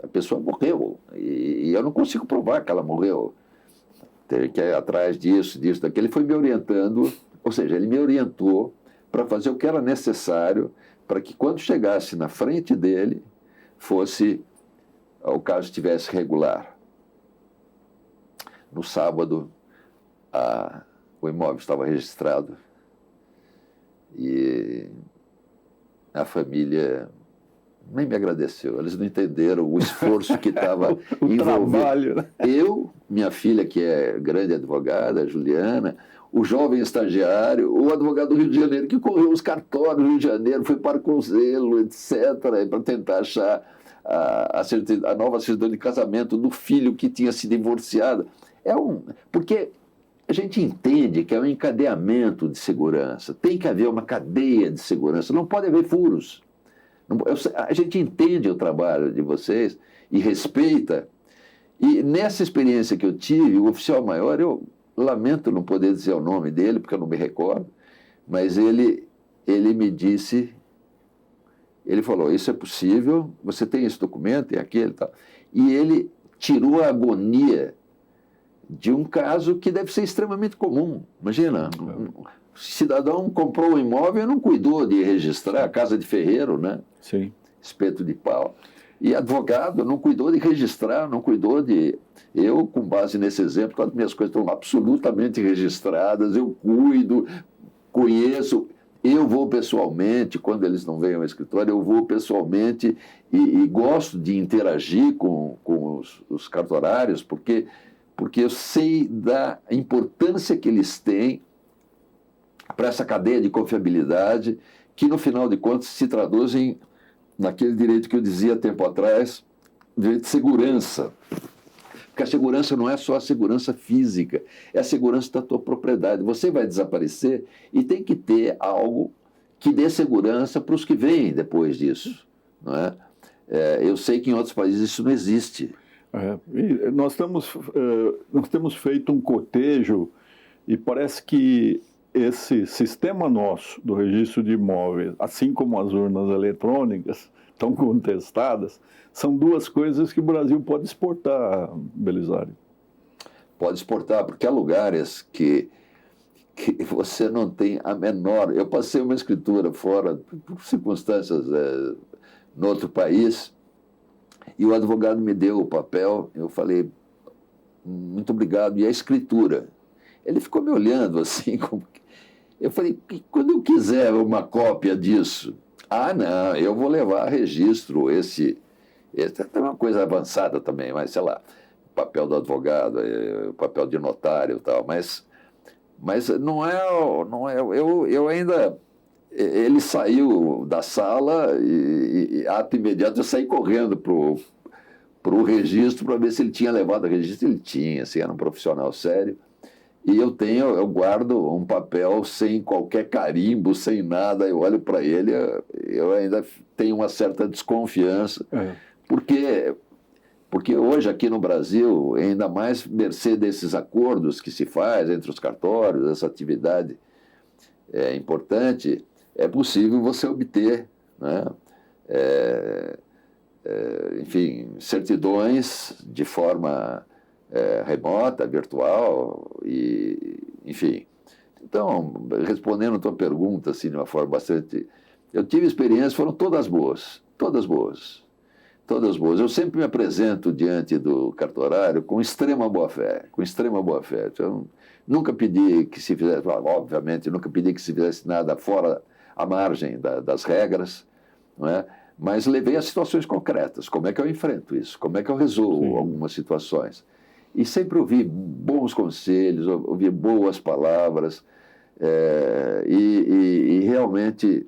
a pessoa morreu, e eu não consigo provar que ela morreu. Tem que ir atrás disso, daquilo. Ele foi me orientando, ou seja, ele me orientou para fazer o que era necessário para que, quando chegasse na frente dele, o caso estivesse regular. No sábado, o imóvel estava registrado e a família nem me agradeceu. Eles não entenderam o esforço que estava envolvido. Trabalho, né? Eu, minha filha, que é grande advogada, a Juliana, o jovem estagiário, o advogado do Rio de Janeiro, que correu os cartórios do Rio de Janeiro, foi para o conselho, etc., para tentar achar a nova certidão de casamento do filho que tinha se divorciado. Porque a gente entende que é um encadeamento de segurança, tem que haver uma cadeia de segurança, não pode haver furos. A gente entende o trabalho de vocês e respeita. E nessa experiência que eu tive, o oficial maior, eu lamento não poder dizer o nome dele, porque eu não me recordo, mas ele me disse, ele falou, isso é possível, você tem esse documento, é aquele e tal. E ele tirou a agonia de um caso que deve ser extremamente comum. Imagina, um cidadão comprou um imóvel e não cuidou de registrar, casa de ferreiro, né? Sim. Espeto de pau. E advogado não cuidou de registrar, não cuidou de... Eu, com base nesse exemplo, quando minhas coisas estão absolutamente registradas, eu cuido, conheço, eu vou pessoalmente, quando eles não vêm ao escritório, eu vou pessoalmente e gosto de interagir com os cartorários, porque eu sei da importância que eles têm para essa cadeia de confiabilidade, que no final de contas se traduz naquele direito que eu dizia tempo atrás, direito de segurança. Porque a segurança não é só a segurança física, é a segurança da tua propriedade. Você vai desaparecer e tem que ter algo que dê segurança para os que vêm depois disso. Não é? Eu sei que em outros países isso não existe. E nós temos feito um cotejo e parece que esse sistema nosso do registro de imóveis, assim como as urnas eletrônicas, tão contestadas, são duas coisas que o Brasil pode exportar, Belisário. Pode exportar, porque há lugares que você não tem a menor... Eu passei uma escritura fora, por circunstâncias, no outro país, e o advogado me deu o papel, eu falei, muito obrigado, e a escritura? Ele ficou me olhando assim, eu falei, quando eu quiser uma cópia disso, não, eu vou levar a registro, esse é uma coisa avançada também, mas sei lá, o papel do advogado, o papel de notário e tal, mas não é, eu ainda... Ele saiu da sala e ato imediato eu saí correndo para o registro para ver se ele tinha levado o registro. Ele tinha, assim, era um profissional sério. E eu guardo um papel sem qualquer carimbo, sem nada. Eu olho para ele, eu ainda tenho uma certa desconfiança, porque hoje aqui no Brasil, ainda mais mercê desses acordos que se faz entre os cartórios, essa atividade é importante, é possível você obter, né, enfim, certidões de forma remota, virtual, enfim. Então, respondendo a tua pergunta, assim, de uma forma bastante... Eu tive experiências, foram todas boas, todas boas, todas boas. Eu sempre me apresento diante do cartorário com extrema boa-fé, com extrema boa-fé. Então, nunca pedi que se fizesse, obviamente, nunca pedi que se fizesse nada fora à margem das regras, não é? Mas levei a situações concretas. Como é que eu enfrento isso? Como é que eu resolvo algumas situações? E sempre ouvi bons conselhos, ouvi boas palavras, e realmente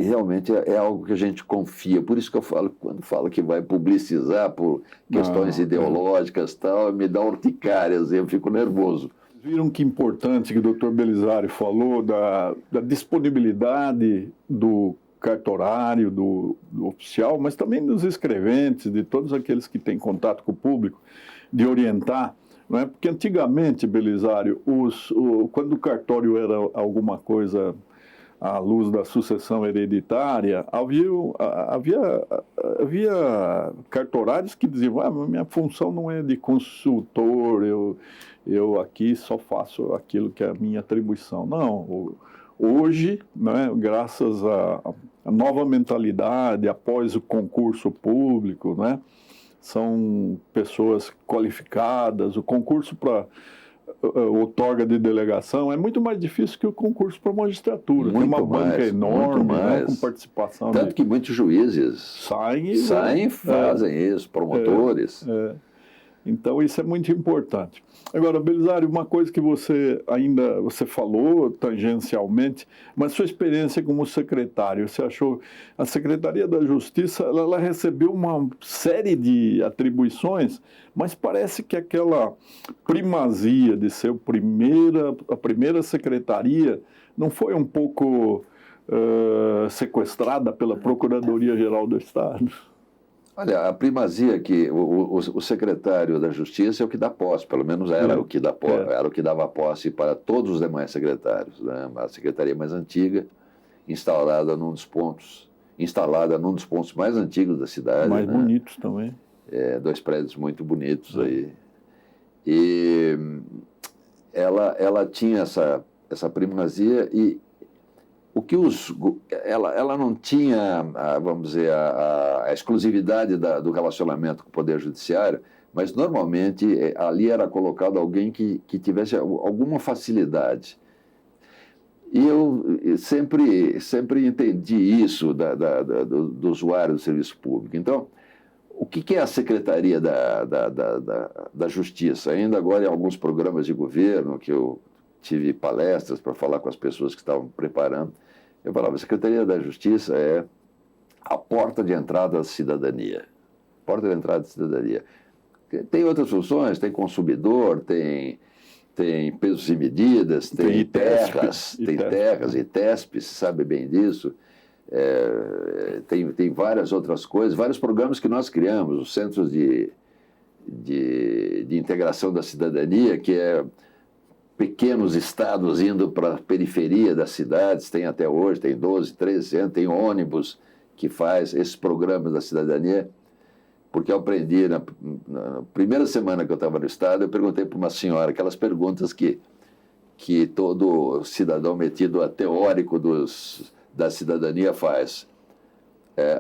realmente é algo que a gente confia. Por isso que eu falo, quando falo que vai publicizar por questões ideológicas e tal, me dá urticárias, eu fico nervoso. Viram que importante que o Dr. Belisário falou da disponibilidade do cartorário, do oficial, mas também dos escreventes, de todos aqueles que têm contato com o público, de orientar, não é? Porque antigamente, Belisário, quando o cartório era alguma coisa à luz da sucessão hereditária, havia cartorários que diziam, minha função não é de consultor, eu aqui só faço aquilo que é a minha atribuição. Não, hoje, né, graças à nova mentalidade, após o concurso público, né, são pessoas qualificadas, o concurso para outorga de delegação é muito mais difícil que o concurso para magistratura. Tem uma banca enorme, né, com participação. Tanto que muitos juízes saem e fazem isso, promotores. Então, isso é muito importante. Agora, Belisário, uma coisa que você falou tangencialmente, mas sua experiência como secretário, você achou a Secretaria da Justiça, ela recebeu uma série de atribuições, mas parece que aquela primazia de ser a primeira secretaria não foi um pouco sequestrada pela Procuradoria-Geral do Estado? Olha, a primazia que o secretário da Justiça é o que dá posse, pelo menos era o que dava posse para todos os demais secretários, né? A secretaria mais antiga, instalada num dos pontos mais antigos da cidade. Mais bonitos também. 2 prédios muito bonitos aí. E ela tinha essa primazia e o que ela não tinha, vamos dizer, a exclusividade do relacionamento com o Poder Judiciário, mas normalmente ali era colocado alguém que tivesse alguma facilidade. E eu sempre entendi isso do usuário do serviço público. Então, o que é a Secretaria da Justiça? Ainda agora em alguns programas de governo que eu tive palestras para falar com as pessoas que estavam preparando, eu falava, a Secretaria da Justiça é a porta de entrada da cidadania. Porta de entrada da cidadania. Tem outras funções, tem consumidor, tem pesos e medidas, tem terras, ITESP, se sabe bem disso. Tem várias outras coisas, vários programas que nós criamos, os Centros de Integração da Cidadania, que é pequenos estados indo para a periferia das cidades, tem até hoje, tem 12, 13 anos, tem ônibus que faz esses programas da cidadania, porque eu aprendi, na primeira semana que eu estava no estado, eu perguntei para uma senhora, aquelas perguntas que todo cidadão metido a teórico da cidadania faz.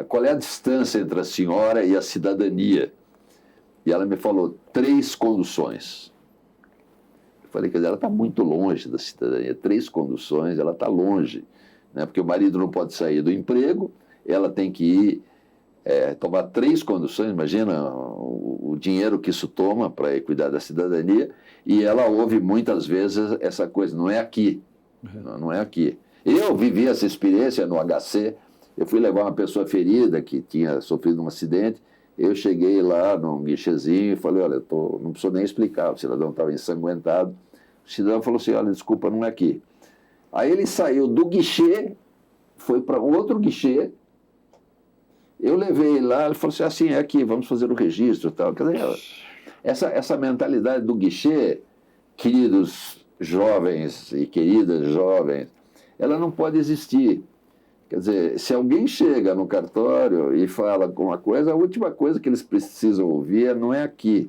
Qual é a distância entre a senhora e a cidadania? E ela me falou 3 conduções. Falei, quer dizer, ela está muito longe da cidadania, 3 conduções, ela está longe, né? Porque o marido não pode sair do emprego, ela tem que ir tomar 3 conduções, imagina o dinheiro que isso toma para cuidar da cidadania, e ela ouve muitas vezes essa coisa, não é aqui, não é aqui. Eu vivi essa experiência no HC, eu fui levar uma pessoa ferida que tinha sofrido um acidente, eu cheguei lá num guichezinho e falei, olha, não preciso nem explicar, o cidadão estava ensanguentado. O cidadão falou assim, olha, desculpa, não é aqui. Aí ele saiu do guichê, foi para outro guichê, eu levei lá, ele falou assim, é aqui, vamos fazer o registro e tal. Quer dizer, essa mentalidade do guichê, queridos jovens e queridas jovens, ela não pode existir. Quer dizer, se alguém chega no cartório e fala alguma coisa, a última coisa que eles precisam ouvir não é aqui.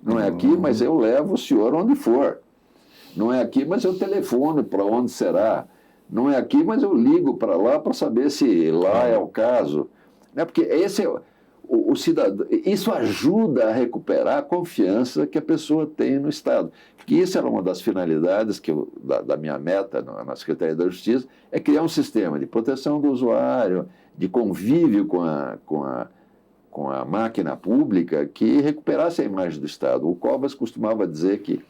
Não é aqui, mas eu levo o senhor onde for. Não é aqui, mas eu telefono para onde será. Não é aqui, mas eu ligo para lá para saber se lá é o caso. Né? Porque esse é o cidadão. Isso ajuda a recuperar a confiança que a pessoa tem no Estado. Porque isso era uma das finalidades da minha meta na Secretaria da Justiça, é criar um sistema de proteção do usuário, de convívio com a máquina pública que recuperasse a imagem do Estado. O Covas costumava dizer que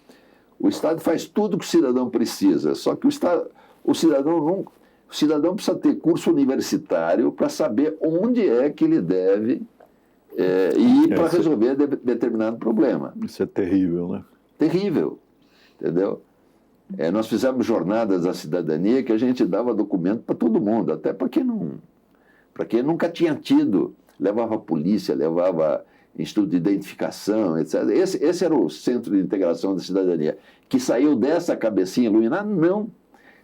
o Estado faz tudo o que o cidadão precisa, só que o cidadão O cidadão precisa ter curso universitário para saber onde é que ele deve ir para resolver determinado problema. Isso é terrível, né? Terrível, entendeu? Nós fizemos jornadas da cidadania que a gente dava documento para todo mundo, até para quem nunca tinha tido. Levava a polícia, levava instituto de identificação, etc. Esse era o Centro de Integração da Cidadania, que saiu dessa cabecinha iluminada? Não.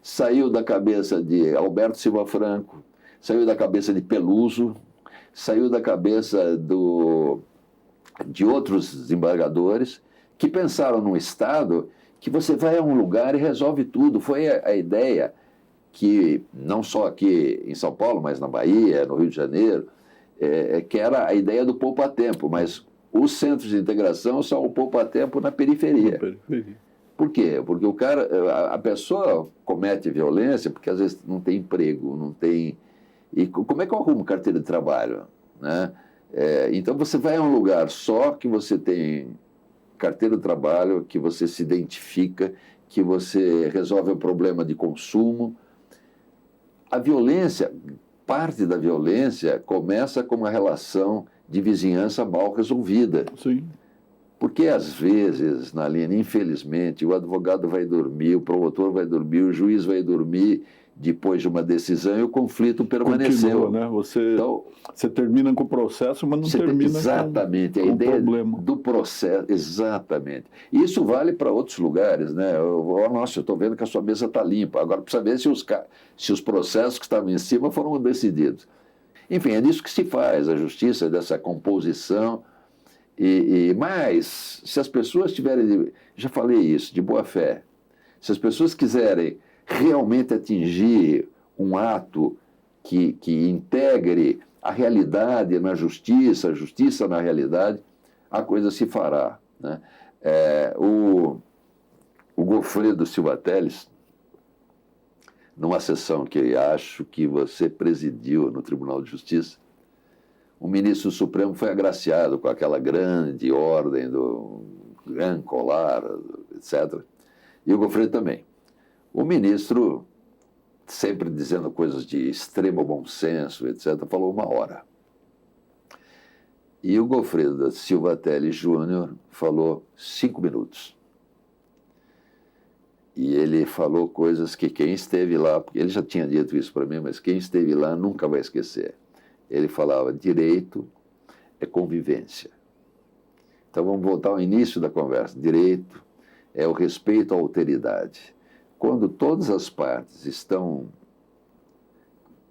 Saiu da cabeça de Alberto Silva Franco, saiu da cabeça de Peluso, saiu da cabeça de outros desembargadores que pensaram num Estado que você vai a um lugar e resolve tudo. Foi a ideia que, não só aqui em São Paulo, mas na Bahia, no Rio de Janeiro, que era a ideia do poupa-tempo, mas os centros de integração são o poupa-tempo na periferia. Por quê? Porque a pessoa comete violência porque às vezes não tem emprego, não tem... E como é que eu arrumo carteira de trabalho? Né? Então você vai a um lugar só que você tem carteira de trabalho, que você se identifica, que você resolve o problema de consumo. A violência, parte da violência começa com uma relação de vizinhança mal resolvida. Sim. Porque, às vezes, Nalina, infelizmente, o advogado vai dormir, o promotor vai dormir, o juiz vai dormir depois de uma decisão e o conflito permaneceu. Continua, né? Você termina com o processo, mas não termina exatamente, com a ideia problema do processo, exatamente. E isso vale para outros lugares, né? Nossa, eu estou vendo que a sua mesa está limpa. Agora precisa ver se os processos que estavam em cima foram decididos. Enfim, é disso que se faz, a justiça, dessa composição. Mas, se as pessoas tiverem, já falei isso, de boa fé, se as pessoas quiserem realmente atingir um ato que integre a realidade na justiça, a justiça na realidade, a coisa se fará. Né? O Goffredo Silva Teles, numa sessão que acho que você presidiu no Tribunal de Justiça, o ministro Supremo foi agraciado com aquela grande ordem do Gran Colar, etc. E o Goffredo também. O ministro, sempre dizendo coisas de extremo bom senso, etc., falou 1 hora. E o Goffredo Silva Teles Júnior falou 5 minutos. E ele falou coisas que quem esteve lá, porque ele já tinha dito isso para mim, mas quem esteve lá nunca vai esquecer. Ele falava, direito é convivência. Então vamos voltar ao início da conversa. Direito é o respeito à alteridade. Quando todas as partes estão,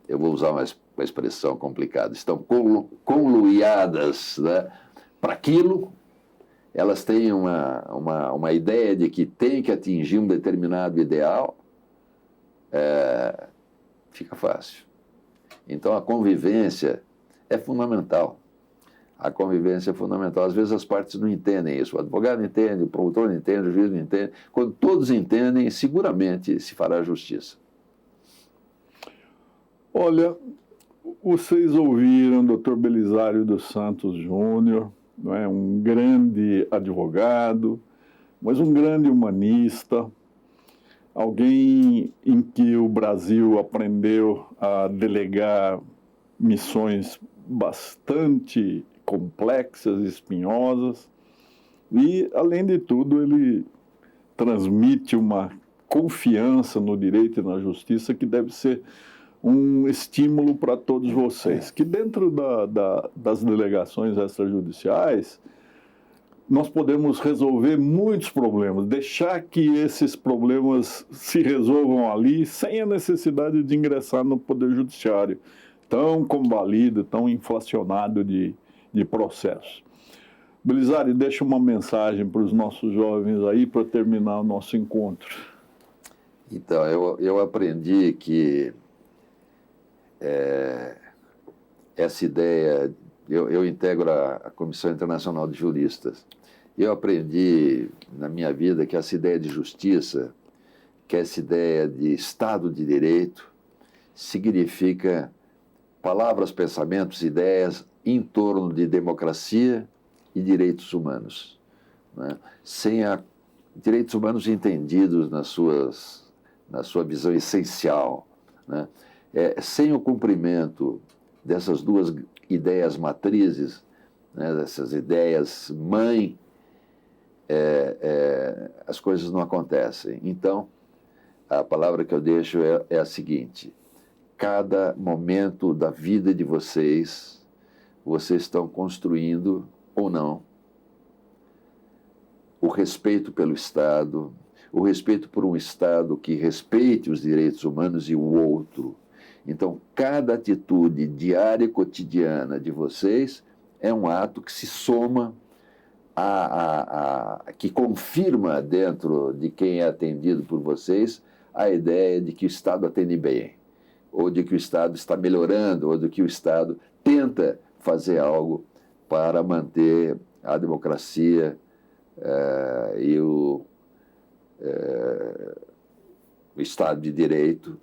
eu vou usar uma expressão complicada, estão conluiadas, né, para aquilo, elas têm uma ideia de que tem que atingir um determinado ideal, fica fácil. Então, a convivência é fundamental. A convivência é fundamental. Às vezes as partes não entendem isso. O advogado não entende, o promotor não entende, o juiz não entende. Quando todos entendem, seguramente se fará justiça. Olha, vocês ouviram o Dr. Belisário dos Santos Júnior, não é? Um grande advogado, mas um grande humanista, alguém em que o Brasil aprendeu a delegar missões bastante complexas, espinhosas, e, além de tudo, ele transmite uma confiança no direito e na justiça que deve ser um estímulo para todos vocês, que dentro das delegações extrajudiciais, nós podemos resolver muitos problemas, deixar que esses problemas se resolvam ali sem a necessidade de ingressar no Poder Judiciário, tão combalido, tão inflacionado de processos. Belisário, deixa uma mensagem para os nossos jovens aí para terminar o nosso encontro. Então, eu aprendi que essa ideia... Eu integro a Comissão Internacional de Juristas. Eu aprendi na minha vida que essa ideia de justiça, que essa ideia de Estado de Direito, significa palavras, pensamentos, ideias em torno de democracia e direitos humanos. Né? Sem direitos humanos entendidos na sua visão essencial, né? Sem o cumprimento dessas duas ideias matrizes, né, dessas ideias mãe, as coisas não acontecem. Então, a palavra que eu deixo é a seguinte: cada momento da vida de vocês estão construindo ou não o respeito pelo Estado, o respeito por um Estado que respeite os direitos humanos e o outro. Então, cada atitude diária e cotidiana de vocês é um ato que se soma que confirma dentro de quem é atendido por vocês a ideia de que o Estado atende bem, ou de que o Estado está melhorando, ou de que o Estado tenta fazer algo para manter a democracia e o Estado de Direito,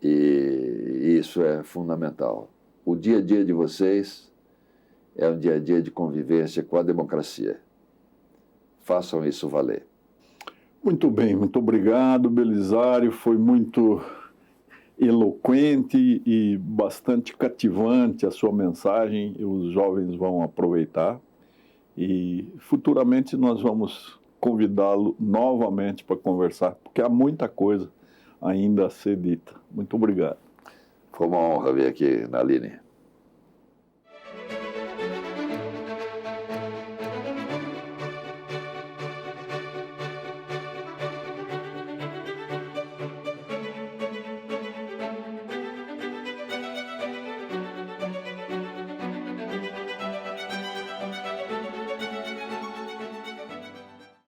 e isso é fundamental. O dia a dia de vocês é um dia a dia de convivência com a democracia. Façam isso valer. Muito bem, muito obrigado, Belisário. Foi muito eloquente e bastante cativante a sua mensagem. Os jovens vão aproveitar e futuramente nós vamos convidá-lo novamente para conversar, porque há muita coisa ainda a ser dita. Muito obrigado. Foi uma honra vir aqui na Aline.